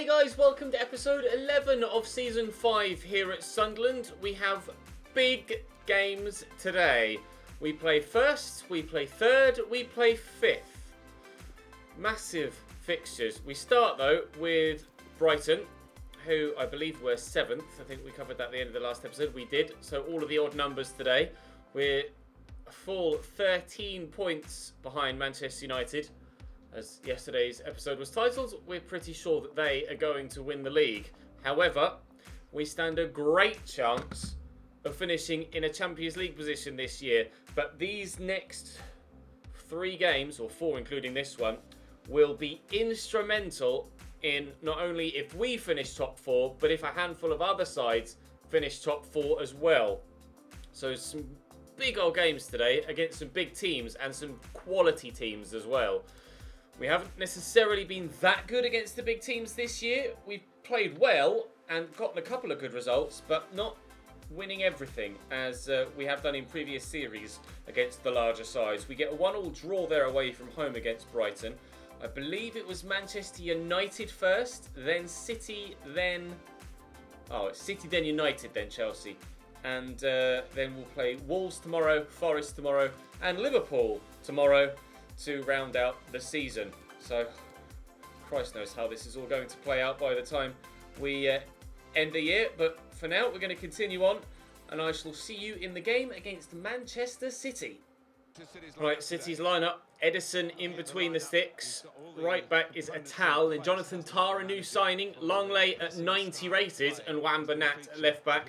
Hey guys, welcome to episode 11 of season 5 here at Sunderland. We have big games today. We play first, we play third, we play fifth. Massive fixtures. We start though with Brighton, who I believe were 7th. I think we covered that at the end of the last episode. We did. So all of the odd numbers today. We're a full 13 points behind Manchester United. As yesterday's episode was titled, we're pretty sure that they are going to win the league. However, we stand a great chance of finishing in a Champions League position this year. But these next 3 games, or 4 including this one, will be instrumental in not only if we finish top 4, but if a handful of other sides finish top 4 as well. So some big old games today against some big teams and some quality teams as well. We haven't necessarily been that good against the big teams this year. We've played well and gotten a couple of good results, but not winning everything as we have done in previous series against the larger sides. We get a 1-1 draw there away from home against Brighton. I believe it was Manchester United first, then City, then... Oh, it's City, then United, then Chelsea. And then we'll play Wolves tomorrow, Forest tomorrow, and Liverpool tomorrow to round out the season. So, Christ knows how this is all going to play out by the time we end the year. But for now, we're going to continue on, and I shall see you in the game against Manchester City. Right, City's lineup. Edison in between the sticks. Right back is Atal, and Jonathan Tah, a new signing. Longley at 90 rated, and Wan-Bernat at left back.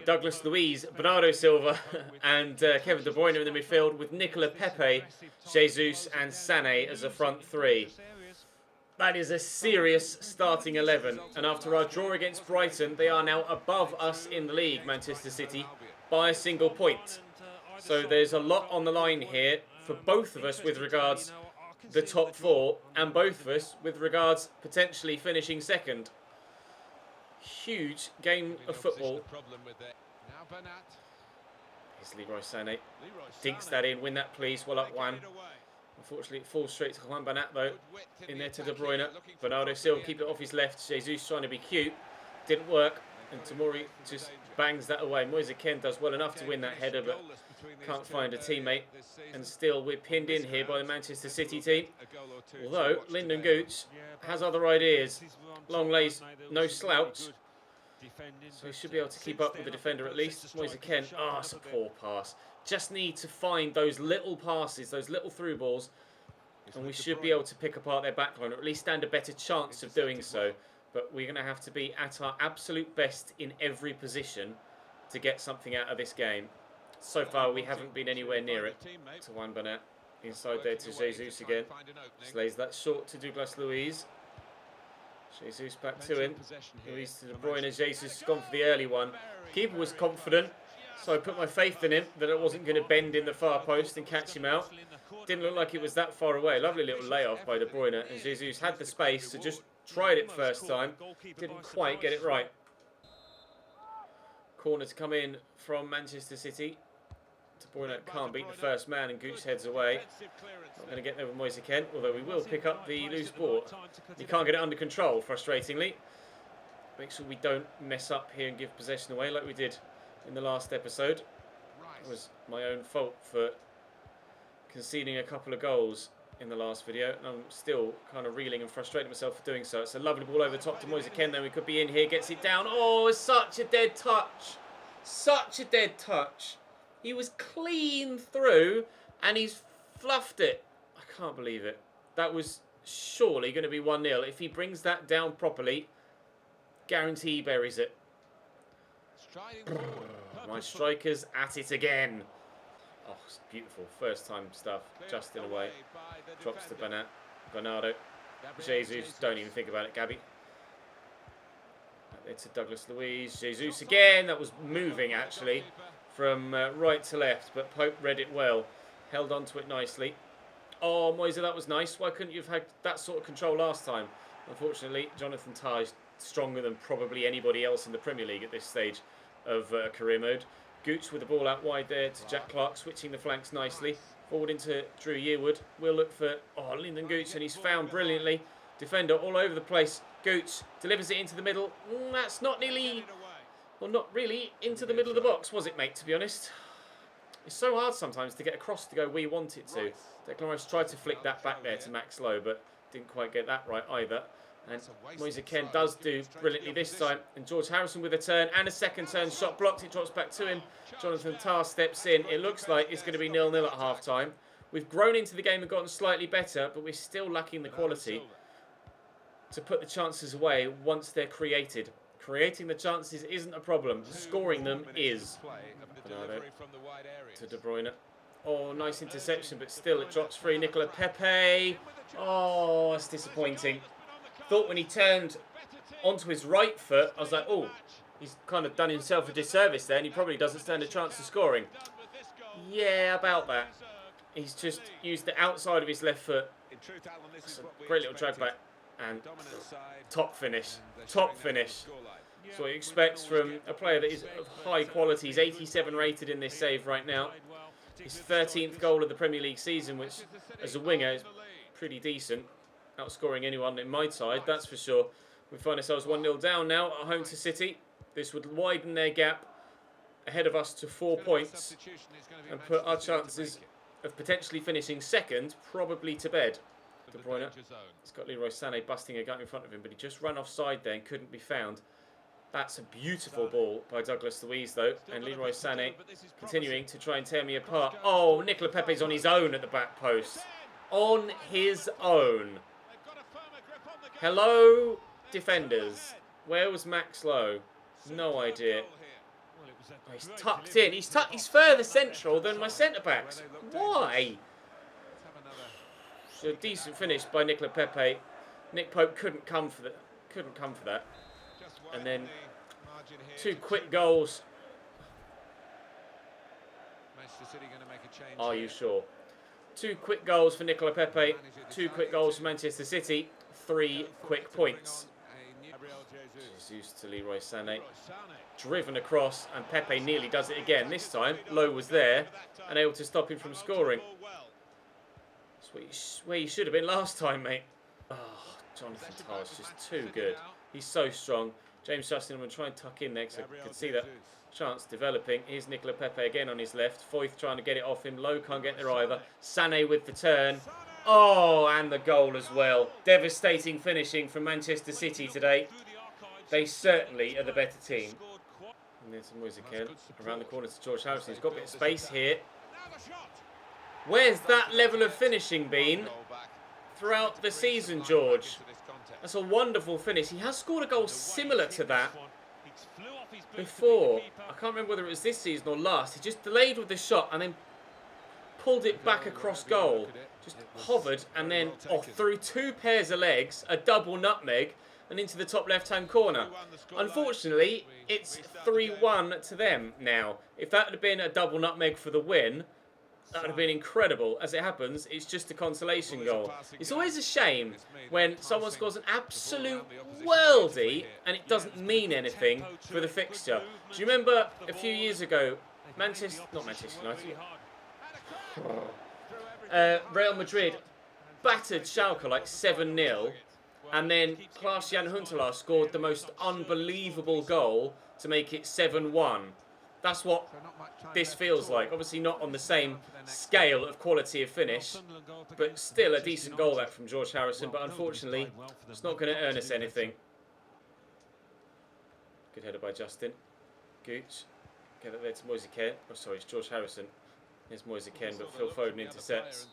Douglas Luiz, Bernardo Silva, and Kevin De Bruyne in the midfield, with Nicola Pepe, Jesus, and Sané as a front 3. That is a serious starting 11, and after our draw against Brighton, they are now above us in the league, Manchester City, by a single point. So there's a lot on the line here for both of us with regards the top 4, and both of us with regards potentially finishing second. Huge game of football. Here's Leroy Sané. Dinks that in. Win that, please. Well up, Juan. Unfortunately, it falls straight to Wan-Bernat, though. In there to De Bruyne. Bernardo Silva keep it off his left. Jesus trying to be cute. Didn't work. And Tamori just bangs that away. Moise Kean does well enough to win that header, but can't find a teammate. And still, we're pinned in here by the Manchester City team. Although, Lyndon Gooch has other ideas. Longley's no slouch. So he should be able to keep up with the defender at least. Moise Kean, it's a poor pass. Just need to find those little passes, those little through balls, and we should be able to pick apart their backline, or at least stand a better chance of doing so. But we're going to have to be at our absolute best in every position to get something out of this game. So far, we haven't been anywhere near it. To Wan-Bernat. Inside there to Jesus again. Slays that short to Douglas Luiz. Jesus back to him. Luiz to De Bruyne. Jesus has gone for the early one. Keeper was confident, so I put my faith in him that it wasn't going to bend in the far post and catch him out. Didn't look like it was that far away. Lovely little layoff by De Bruyne, and Jesus had the space to just tried it first time. Didn't quite get it right. Corner to come in from Manchester City. De Bruyne can't beat the first man, and Gooch heads away. Not going to get there with Moise Kean, although we will pick up the loose ball. He can't get it under control, frustratingly. Make sure we don't mess up here and give possession away like we did in the last episode. It was my own fault for conceding a couple of goals in the last video, and I'm still kind of reeling and frustrating myself for doing so. It's a lovely ball over the top to Moise Kean, then we could be in here, gets it down. Oh, it's such a dead touch. Such a dead touch. He was clean through, and he's fluffed it. I can't believe it. That was surely going to be 1-0. If he brings that down properly, guarantee he buries it. My strikers at it again. Oh, it's beautiful. First time stuff. Just in a way. Drops to Bernardo. Jesus. Don't even think about it, Gabby. Back there to Douglas Luiz. Jesus again. That was moving, actually, from right to left. But Pope read it well. Held on to it nicely. Oh, Moise, that was nice. Why couldn't you have had that sort of control last time? Unfortunately, Jonathan Tah is stronger than probably anybody else in the Premier League at this stage of career mode. Gooch with the ball out wide there to Jack Clark, switching the flanks nicely. Forward into Drew Yearwood. We'll look for Lyndon Gooch, and he's found brilliantly Defender all over the place. Gooch delivers it into the middle. That's not nearly, well, not really into the middle of the box, was it, mate, to be honest? It's so hard sometimes to get across to go where you want it to. Declan Rice tried to flick that back there to Max Lowe, but didn't quite get that right either. And Moise Kean does do brilliantly this time. And George Harrison with a turn and a second turn. Shot blocked. It drops back to him. Jonathan Tah steps in. It looks like it's going to be 0-0 at half-time. We've grown into the game and gotten slightly better, but we're still lacking the quality to put the chances away once they're created. Creating the chances isn't a problem. Scoring them is. To De Bruyne. Oh, nice interception, but still it drops free. Nicola Pepe. Oh, that's disappointing. Thought when he turned onto his right foot, I was like, oh, he's kind of done himself a disservice there, and he probably doesn't stand a chance of scoring. Yeah, about that. He's just used the outside of his left foot. It's a great little drag back. And top finish. Top finish. That's what he expects from a player that is of high quality. He's 87 rated in this save right now. His 13th goal of the Premier League season, which as a winger is pretty decent. Outscoring anyone in my side, that's for sure. We find ourselves 1-0 down now at home to City. This would widen their gap ahead of us to 4 points and put our chances of potentially finishing second probably to bed. De Bruyne. He's got Leroy Sané busting a gut in front of him, but he just ran offside there and couldn't be found. That's a beautiful ball by Douglas Luiz, though. And Leroy Sané continuing to try and tear me apart. Oh, Nicola Pepe's on his own at the back post. On his own. Hello, defenders. Where was Max Lowe? No idea. Oh, he's tucked in. He's further central than my centre-backs. Why? So a decent finish by Nicola Pepe. Nick Pope couldn't come for that. And then 2 quick goals. Are you sure? 2 quick goals for Nicola Pepe. 2 quick goals for Manchester City. 3 quick points. Jesus to Leroy Sané. Driven across, and Pepe nearly does it again. This time, Lowe was there and able to stop him from scoring. That's where you should have been last time, mate. Oh, Jonathan Tah is just too good. He's so strong. James Justin, I'm going to try and tuck in there because I can see that chance developing. Here's Nicola Pepe again on his left. Foyth trying to get it off him. Lowe can't get there either. Sané with the turn. Oh, and the goal as well. Devastating finishing from Manchester City today. They certainly are the better team. And there's Moise Kean around the corner to George Harrison. He's got a bit of space here. Where's that level of finishing been throughout the season, George? That's a wonderful finish. He has scored a goal similar to that before. I can't remember whether it was this season or last. He just delayed with the shot and then pulled it back across goal. Just hovered and then off through 2 pairs of legs, a double nutmeg, and into the top left-hand corner. Unfortunately, it's 3-1 to them now. If that had been a double nutmeg for the win, that would have been incredible. As it happens, it's just a consolation goal. It's always a shame when someone scores an absolute worldie and it doesn't mean anything for the fixture. Do you remember a few years ago, not Manchester United, Real Madrid battered Schalke like 7-0, and then Klaas-Jan Huntelaar scored the most unbelievable goal to make it 7-1. That's what this feels like. Obviously not on the same scale of quality of finish, but still a decent goal that from George Harrison, but unfortunately it's not going to earn us anything. Good header by Justin. Gooch. Get it there to Moise Kean. Oh, sorry, it's George Harrison. There's Moise Kean, but Phil Foden intercepts.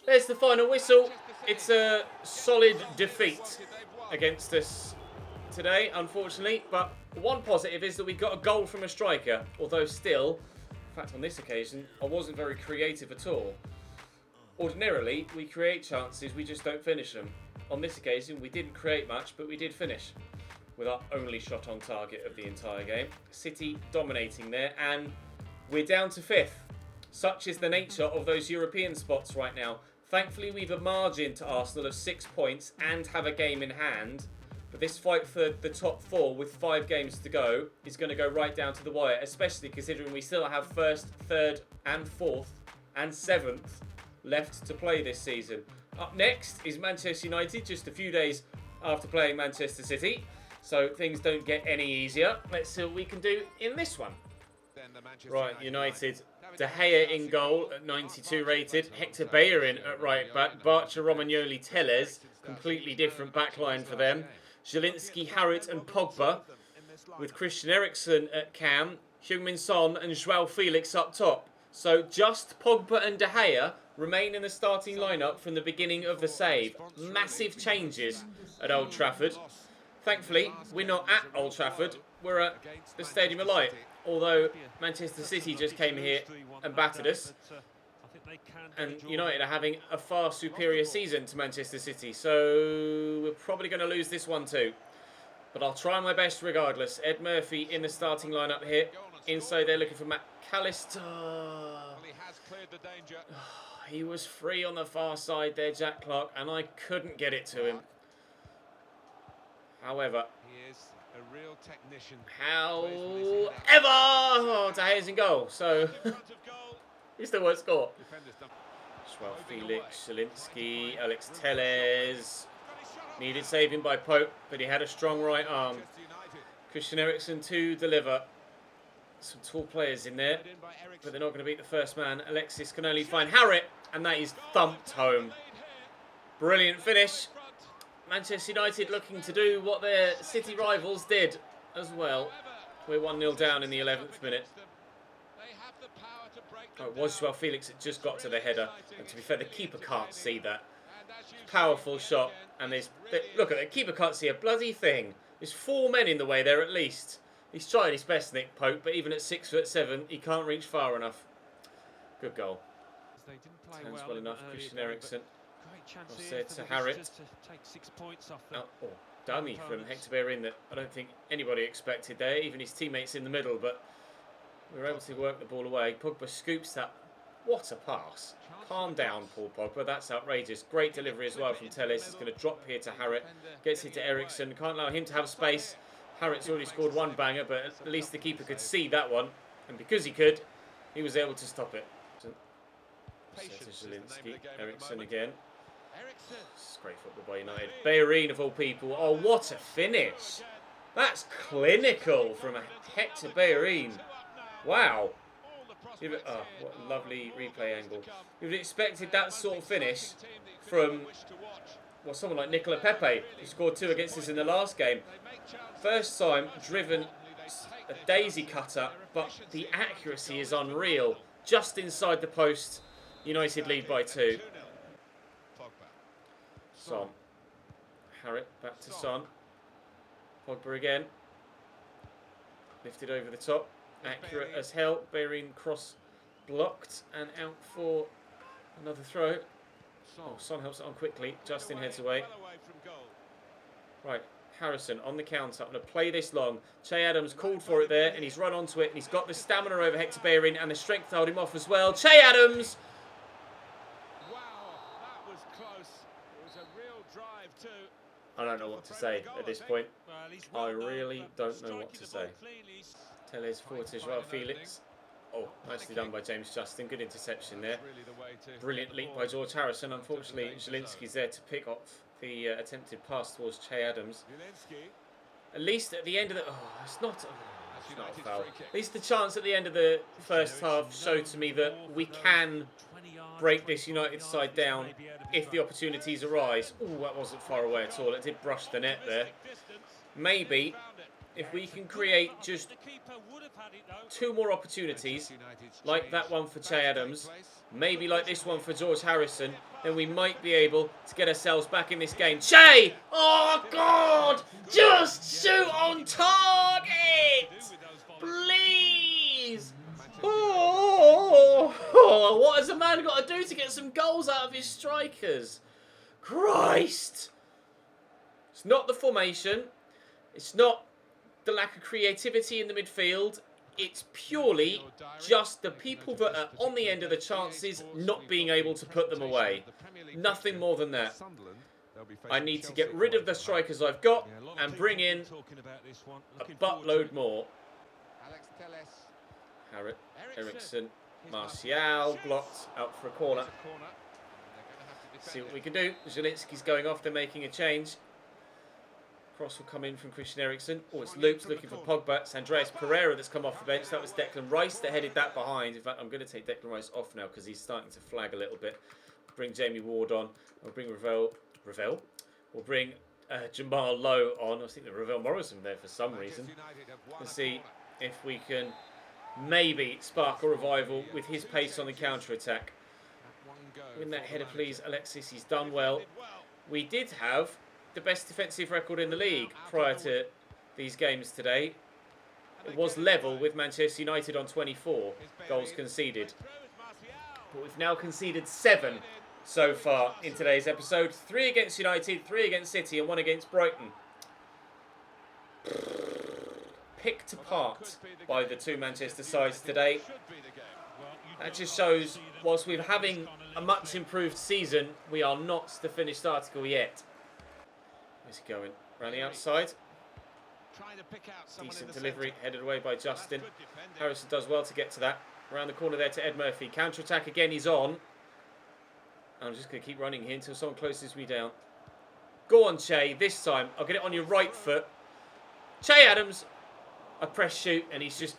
There's the final whistle. It's a solid defeat against us today, unfortunately, but one positive is that we got a goal from a striker, although still, in fact on this occasion, I wasn't very creative at all. Ordinarily, we create chances, we just don't finish them. On this occasion, we didn't create much, but we did finish with our only shot on target of the entire game. City dominating there, and we're down to 5th. Such is the nature of those European spots right now. Thankfully, we've a margin to Arsenal of 6 points and have a game in hand. But this fight for the top 4 with 5 games to go is going to go right down to the wire, especially considering we still have 1st, 3rd and 4th and 7th left to play this season. Up next is Manchester United, just a few days after playing Manchester City. So things don't get any easier. Let's see what we can do in this one. Right, United. De Gea in goal at 92 rated. Hector Bellerin at right back. Bartra, Romagnoli, Tellez. Completely different backline for them. Zielinski, Harrit and Pogba. With Christian Eriksen at cam. Heung-min Son and Joao Felix up top. So just Pogba and De Gea remain in the starting lineup from the beginning of the save. Massive changes at Old Trafford. Thankfully, we're not at Old Trafford. We're at the Stadium of Light. Although Manchester City just came here and battered us. And United are having a far superior season to Manchester City. So we're probably going to lose this one too. But I'll try my best regardless. Ed Murphy in the starting lineup here. Inside they're looking for McAllister. He was free on the far side there, Jack Clark, and I couldn't get it to him. However, oh, De Gea's in goal, so he still won't score. Joao Felix, Zielinski, Alex Tellez. Needed saving by Pope, but he had a strong right arm. Christian Eriksen to deliver. Some tall players in there, but they're not going to beat the first man. Alexis can only find Harrit, and that is thumped home. Brilliant finish. Manchester United looking to do what their City rivals did as well. We're 1-0 down in the 11th minute. Oh, it was Joao Felix that just got to the header. And to be fair, the keeper can't see that. Powerful shot. And look at it, the keeper can't see a bloody thing. There's 4 men in the way there at least. He's tried his best, Nick Pope, but even at 6'7", he can't reach far enough. Good goal. Turns well enough, Christian Eriksen. Offset to Harrit. Oh, dummy from Hector Bellerin that I don't think anybody expected there, even his teammates in the middle, but we were able to work the ball away. Pogba scoops that. What a pass. Calm down, Paul Pogba. That's outrageous. Great delivery as well from Tellez. It's going to drop here to Harrit. Gets it to Eriksen. Can't allow him to have space. Harrit's already scored one banger, but at least the keeper could see that one. And because he could, he was able to stop it. Zielinski, Eriksen again. It's great football by United. Bellerin of all people. Oh, what a finish. That's clinical from Hector Bellerin. Wow. Oh, what a lovely replay angle. You'd have expected that sort of finish from, well, someone like Nicola Pepe, who scored 2 against us in the last game. First time driven a daisy cutter, but the accuracy is unreal. Just inside the post, United lead by 2. Son. Harrit back to Son. Pogba again. Lifted over the top. Accurate as hell. Bellerin cross blocked and out for another throw. Oh, Son helps it on quickly. Justin heads away. Right, Harrison on the counter. I'm going to play this long. Che Adams called for it there and he's run onto it and he's got the stamina over Hector Bellerin and the strength to hold him off as well. Che Adams! I don't know what to say at this point. I really don't know what to say. Tellez forward to Joao Felix. Oh, nicely done by James Justin. Good interception there. Brilliant leap by George Harrison. Unfortunately, Zielinski's there to pick off the attempted pass towards Che Adams. At least at the end of the... Oh, it's not a foul. At least the chance at the end of the first half showed to me that we can break this United side down if the opportunities arise. Oh, that wasn't far away at all. It did brush the net there. Maybe if we can create just 2 more opportunities, like that one for Che Adams, maybe like this one for George Harrison, then we might be able to get ourselves back in this game. Che! Oh, God! Just shoot on target! Please! Oh, what has a man got to do to get some goals out of his strikers? Christ! It's not the formation. It's not the lack of creativity in the midfield. It's purely just the people that are on the end of the chances not being able to put them away. Nothing more than that. I need to get rid of the strikers I've got and bring in a buttload more. Harrit, Eriksen, Martial blocked out for a corner. See what we can do. Zielinski's going off. They're making a change. Cross will come in from Christian Eriksen. Oh, it's Loops looking for Pogba. It's Andreas Pereira that's come off the bench. That was Declan Rice that headed that behind. In fact, I'm going to take Declan Rice off now because he's starting to flag a little bit. Bring Jamie Ward on. I'll bring Ravel. We'll bring Jamal Lowe on. I was thinking Ravel Morrison there for some reason. Let's see if we can maybe spark a revival with his pace on the counter-attack. Win that header, please, Alexis. He's done well. We did have the best defensive record in the league prior to these games today. It was level with Manchester United on 24 goals conceded. But we've now conceded 7 so far in today's episode. 3 against United, 3 against City and 1 against Brighton. Picked apart by the 2 Manchester sides today. That just shows, whilst we're having a much improved season, we are not the finished article yet. Where's he going? Around the outside. Decent delivery, headed away by Justin. Harrison does well to get to that. Around the corner there to Ed Murphy. Counter-attack again, he's on. I'm just going to keep running here until someone closes me down. Go on, Che. This time, I'll get it on your right foot. Che Adams. I press shoot, and he's just...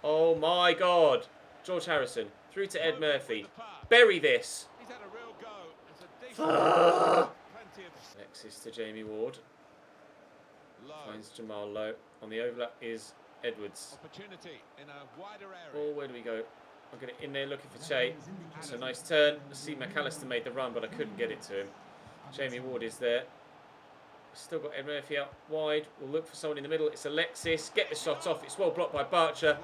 Oh, my God. George Harrison. Through to Ed Murphy. Bury this. Alexis to Jamie Ward. Finds Jamal Lowe. On the overlap is Edwards. Oh, where do we go? I'll get it in there looking for Che. It's a nice turn. See, McAllister made the run, but I couldn't get it to him. Jamie Ward is there. Still got Ed Murphy out wide. We'll look for someone in the middle. It's Alexis. Get the shot off. It's well blocked by Barcher.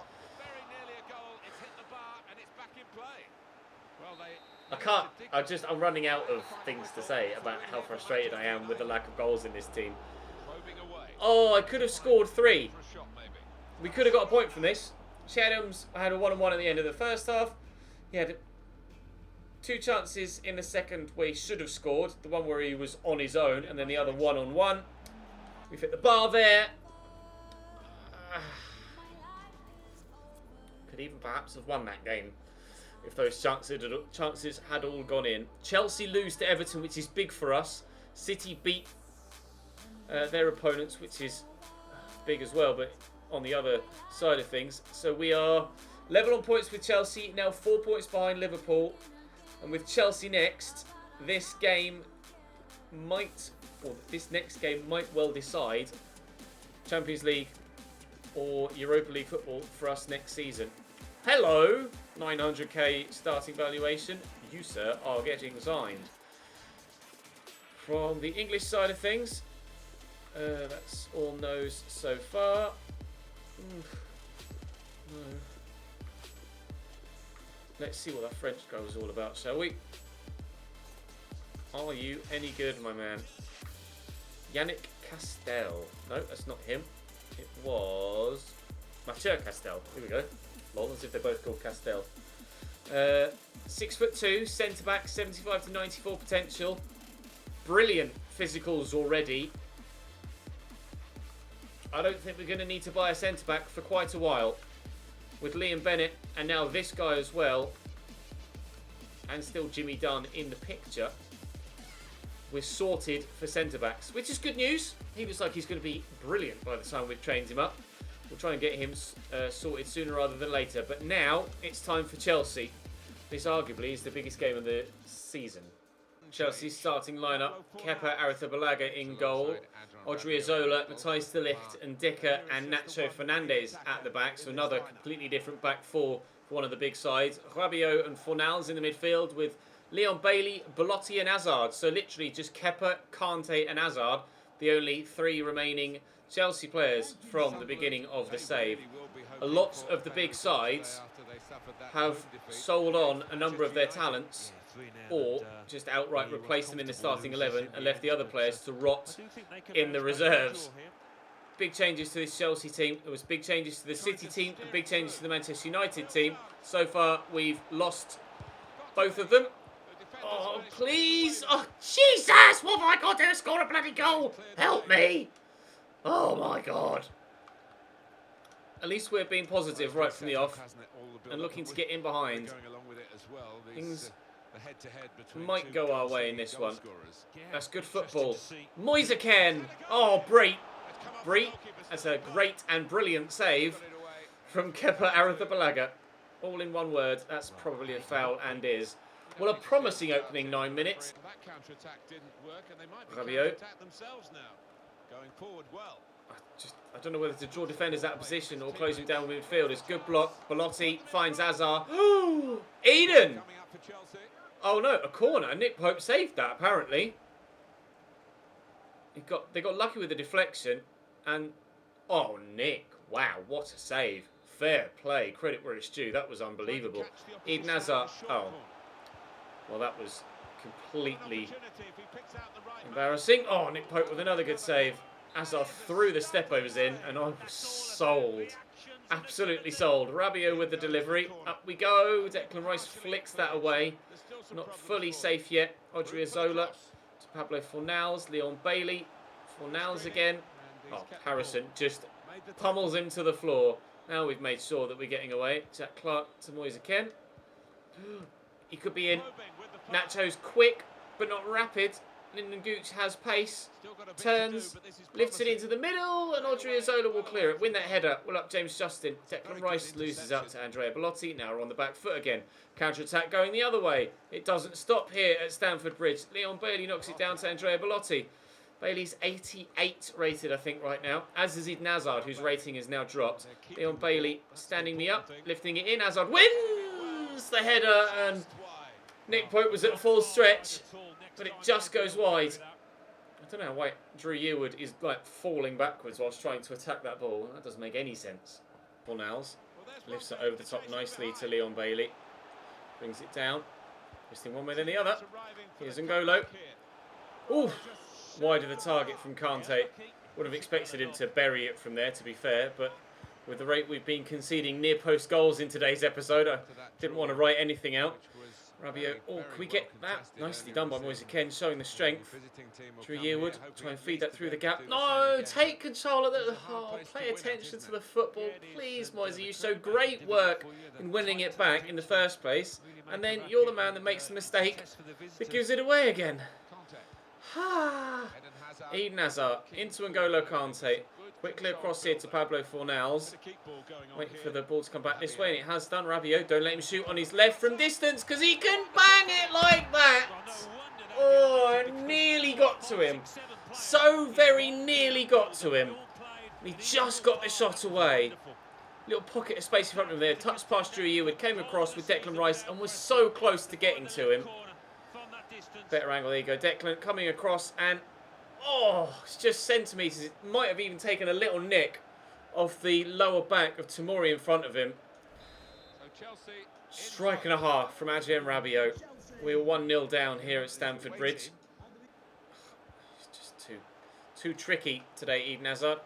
I'm running out of things to say about how frustrated I am with the lack of goals in this team. Oh, I could have scored 3. We could have got a point from this. Adams had a 1-on-1 at the end of the first half. He had 2 chances in the second where he should have scored. The one where he was on his own, and then the other 1-on-1. We've hit the bar there. Could even perhaps have won that game if those chances had all gone in. Chelsea lose to Everton, which is big for us. City beat their opponents, which is big as well, but on the other side of things. So we are level on points with Chelsea, now 4 points behind Liverpool. And with Chelsea next, this next game might well decide Champions League or Europa League football for us next season. Hello, 900k starting valuation. You, sir, are getting signed. From the English side of things, that's all no's so far. No. Let's see what that French goal is all about, shall we? Are you any good, my man? Yannick Castel. No, that's not him. It was Mathieu Castel. Here we go. Lol, as if they're both called Castel. 6'2", centre back, 75 to 94 potential. Brilliant physicals already. I don't think we're going to need to buy a centre back for quite a while. With Liam Bennett and now this guy as well, and still Jimmy Dunn in the picture, we're sorted for centre backs, which is good news. He looks like he's going to be brilliant by the time we've trained him up. We'll try and get him sorted sooner rather than later. But now it's time for Chelsea. This arguably is the biggest game of the season. Chelsea's starting lineup: Kepa Arrizabalaga in goal, Odriozola, Matthijs de Ligt and Dicker and Nacho Fernandez at the back. So another completely different back four for one of the big sides. Rabiot and Fornals in the midfield with Leon Bailey, Belotti and Hazard. So literally just Kepa, Kante and Hazard, the only 3 remaining Chelsea players from the beginning of the save. A lot of the big sides have sold on a number of their talents or just outright replaced them in the starting 11 and left the other players to rot in the reserves. Big changes to this Chelsea team. There was big changes to the City team and big changes to the Manchester United team. So far, we've lost both of them. Oh, please. Oh, Jesus. What have I got to score a bloody goal? Help me. Oh, my God. At least we're being positive right from the off and looking to get in behind. Things might go our way in this one. That's good football. Moise Ken. Oh, Bree. That's a great and brilliant save from Kepa Arrizabalaga. All in one word. That's probably a foul and is. Well, a promising opening 9 minutes. Rabiot. I don't know whether to draw defenders out of position or close him down with midfield. It's good block. Belotti finds Hazard. Eden! Oh no, a corner. Nick Pope saved that apparently. They got lucky with the deflection. And oh, Nick. Wow, what a save. Fair play. Credit where it's due. That was unbelievable. Eden Hazard. Oh. Well, that was completely embarrassing. Oh, Nick Pope with another good save. Hazard threw the stepovers in, and I was sold. Absolutely sold. Rabiot with the delivery. Up we go. Declan Rice flicks that away. Not fully safe yet. Odriozola to Pablo Fornals. Leon Bailey. Fornals again. Oh, Harrison just pummels him to the floor. Now we've made sure that we're getting away. Jack Clark to Moise Ken. He could be in. Nacho's quick, but not rapid. Lyndon Gooch has pace, turns, lifts it into the middle, and Odriozola will clear it. Win that header. Well up James Justin. Declan Rice loses out to Andrea Belotti. Now we're on the back foot again. Counter-attack going the other way. It doesn't stop here at Stamford Bridge. Leon Bailey knocks it down to Andrea Belotti. Bailey's 88 rated, I think, right now. As is Eden Hazard, whose rating has now dropped. Leon Bailey standing me up, lifting it in. Hazard wins the header, and Nick Pope was at full stretch, but it just goes wide. I don't know why Drew Yearwood is like falling backwards whilst trying to attack that ball. That doesn't make any sense. Fornals lifts it over the top nicely to Leon Bailey. Brings it down. Twisting one way then the other. Here's N'Golo. Ooh, wide of the target from Kante. Would have expected him to bury it from there, to be fair, but with the rate we've been conceding near post goals in today's episode, I didn't want to write anything out. Rabiot, oh, can we get that? Nicely done by Moise Ken, showing the strength. Drew Yearwood, try and feed that through the gap. No, take control of the... Oh, pay attention to the football. Please, Moise, you showed great work in winning it back in the first place. And then you're the man that makes the mistake that gives it away again. Eden Hazard, into N'Golo Kante. Quickly across here to Pablo Fornals. Waiting for the ball to come back this way, and it has done. Rabiot, don't let him shoot on his left from distance, because he can bang it like that. Oh, I nearly got to him. So very nearly got to him. He just got the shot away. Little pocket of space in front of him there. Touched past Drew Yearwood, came across with Declan Rice, and was so close to getting to him. Better angle, there you go. Declan coming across, and oh, it's just centimetres. It might have even taken a little nick off the lower back of Tomori in front of him. Strike and a half from Adrien Rabiot. We're 1-0 down here at Stamford Bridge. It's just too tricky today, Eden Hazard.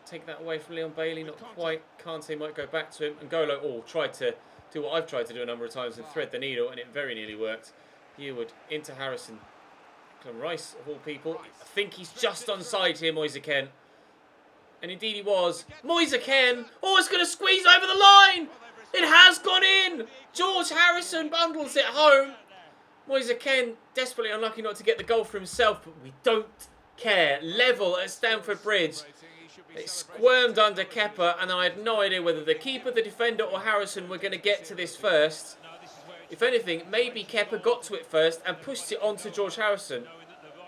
Take that away from Leon Bailey, not quite. Kante might go back to him. And N'Golo, oh, tried to do what I've tried to do a number of times and thread the needle, and it very nearly worked. Yearwood into Harrison. Declan Rice, of all people. I think he's just onside here, Moise Ken. And indeed he was. Moise Ken! Oh, it's going to squeeze over the line! It has gone in! George Harrison bundles it home. Moise Ken desperately unlucky not to get the goal for himself, but we don't care. Level at Stamford Bridge. It squirmed under Kepa, and I had no idea whether the keeper, the defender, or Harrison were going to get to this first. If anything, maybe Kepa got to it first and pushed it onto George Harrison.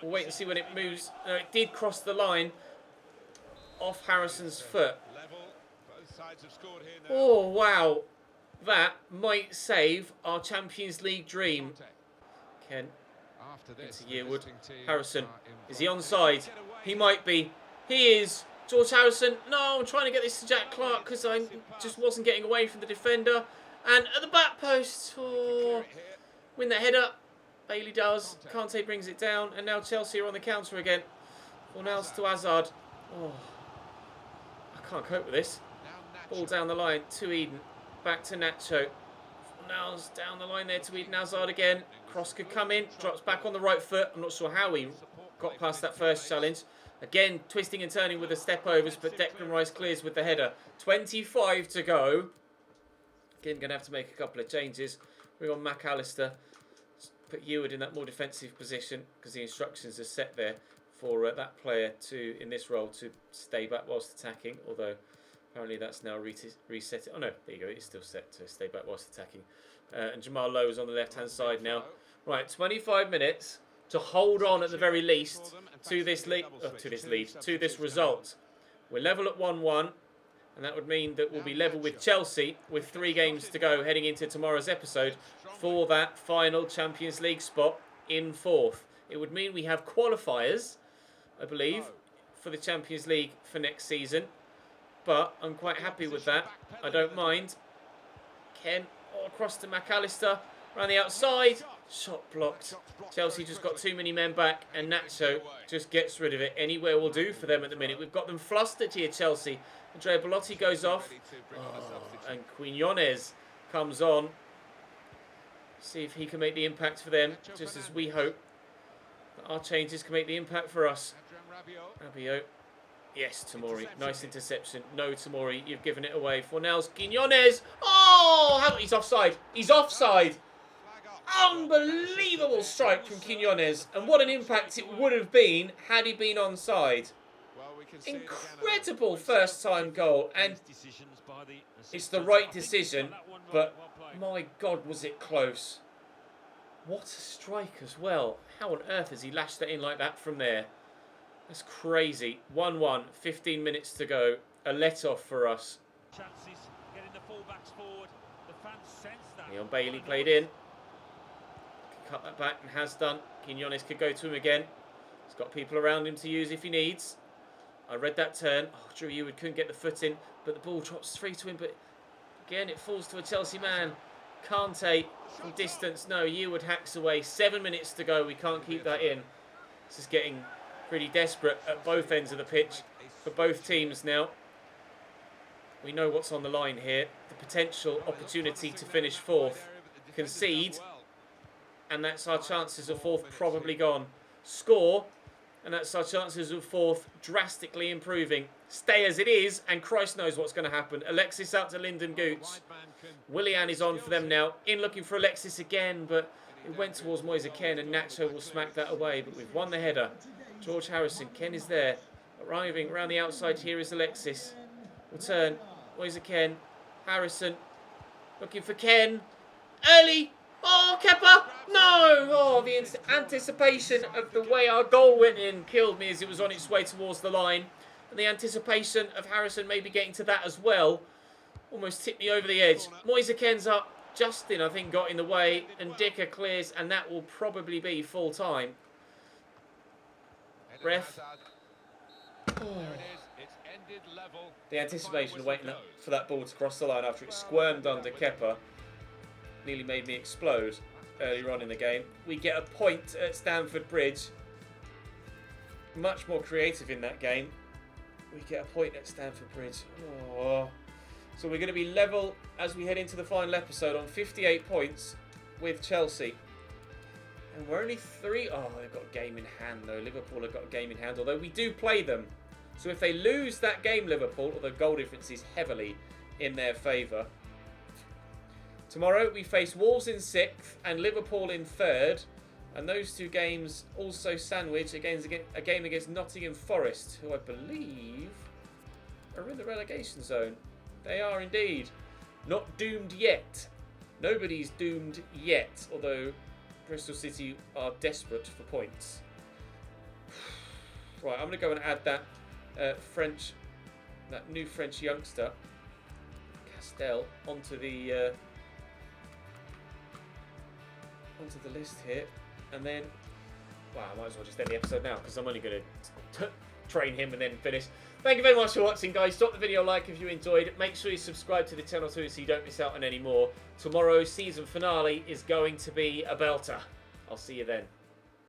We'll wait and see when it moves. No, it did cross the line off Harrison's foot. Oh, wow. That might save our Champions League dream. Ken into Yearwood. Harrison, is he onside? He might be. He is. George Harrison, no, I'm trying to get this to Jack Clark because I just wasn't getting away from the defender. And at the back post, oh, win that header. Bailey does. Kante brings it down. And now Chelsea are on the counter again. Fornals to Hazard. Oh, I can't cope with this. Ball down the line to Eden. Back to Nacho. Fornals down the line there to Eden Hazard again. Cross could come in. Drops back on the right foot. I'm not sure how he got past that first challenge. Again, twisting and turning with the step overs, but Declan Rice clears with the header. 25 to go. Again, going to have to make a couple of changes. Bring on McAllister. Put Eward in that more defensive position because the instructions are set there for that player to, in this role, to stay back whilst attacking. Although apparently that's now reset. Oh no, there you go. It's still set to stay back whilst attacking. And Jamal Lowe is on the left-hand side now. Right, 25 minutes to hold on at the very least to this result. We're level at 1-1. And that would mean that we'll be level with Chelsea with 3 games to go heading into tomorrow's episode for that final Champions League spot in 4th. It would mean we have qualifiers, I believe, for the Champions League for next season. But I'm quite happy with that. I don't mind. Ken across to McAllister. Around the outside. Shot blocked. Chelsea just got too many men back. And Nacho just gets rid of it. Anywhere will do for them at the minute. We've got them flustered here, Chelsea. Andrea Bellotti goes off. And Quinones comes on. See if he can make the impact for them. Just as we hope that our changes can make the impact for us. Rabiot. Yes, Tomori. Nice interception. No, Tomori. You've given it away. Fornells. Quinones. Oh! He's offside. He's offside. Unbelievable strike from Quinones. And what an impact it would have been had he been onside. Incredible first time goal. And it's the right decision. But my God, was it close. What a strike as well. How on earth has he lashed that in like that from there? That's crazy. 1-1, 15 minutes to go. A let-off for us. Leon Bailey played in. Cut that back and has done. Quinones could go to him again. He's got people around him to use if he needs. I read that turn. Oh, Drew Eward couldn't get the foot in, but the ball drops free to him. But again, it falls to a Chelsea man. Kante from distance. No, Eward hacks away. 7 minutes to go. We can't keep that in. This is getting pretty desperate at both ends of the pitch for both teams now. We know what's on the line here. The potential opportunity to finish 4th. Concede. And that's our chances of 4th probably gone. Score. And that's our chances of 4th drastically improving. Stay as it is. And Christ knows what's going to happen. Alexis out to Lyndon Gooch. Willian is on for them now. In looking for Alexis again. But it went towards Moise Ken. And Nacho will smack that away. But we've won the header. George Harrison. Ken is there. Arriving around the outside here is Alexis. Return. Moise Ken. Harrison. Looking for Ken. Early. Oh, Kepa! No! Oh, the anticipation of the way our goal went in killed me as it was on its way towards the line. And the anticipation of Harrison maybe getting to that as well almost tipped me over the edge. Moise Ken's up. Justin, I think, got in the way. And Dicker clears, and that will probably be full time. Ref. Oh. The anticipation of waiting for that ball to cross the line after it squirmed under Kepa nearly made me explode earlier on in the game. We get a point at Stamford Bridge. Much more creative in that game. We get a point at Stamford Bridge. Oh. So we're going to be level as we head into the final episode on 58 points with Chelsea. And we're only 3... Oh, they've got a game in hand though. Liverpool have got a game in hand, although we do play them. So if they lose that game, Liverpool, although goal difference is heavily in their favour. Tomorrow we face Wolves in 6th and Liverpool in 3rd. And those 2 games also sandwich against a game against Nottingham Forest, who I believe are in the relegation zone. They are indeed. Not doomed yet. Nobody's doomed yet, although Bristol City are desperate for points. Right, I'm going to go and add that new French youngster, Castel, onto the list here, and then, wow, I might as well just end the episode now because I'm only going to train him and then finish. Thank you very much for watching, guys. Drop the video a like if you enjoyed. Make sure you subscribe to the channel too so you don't miss out on any more. Tomorrow's season finale is going to be a belter. I'll see you then.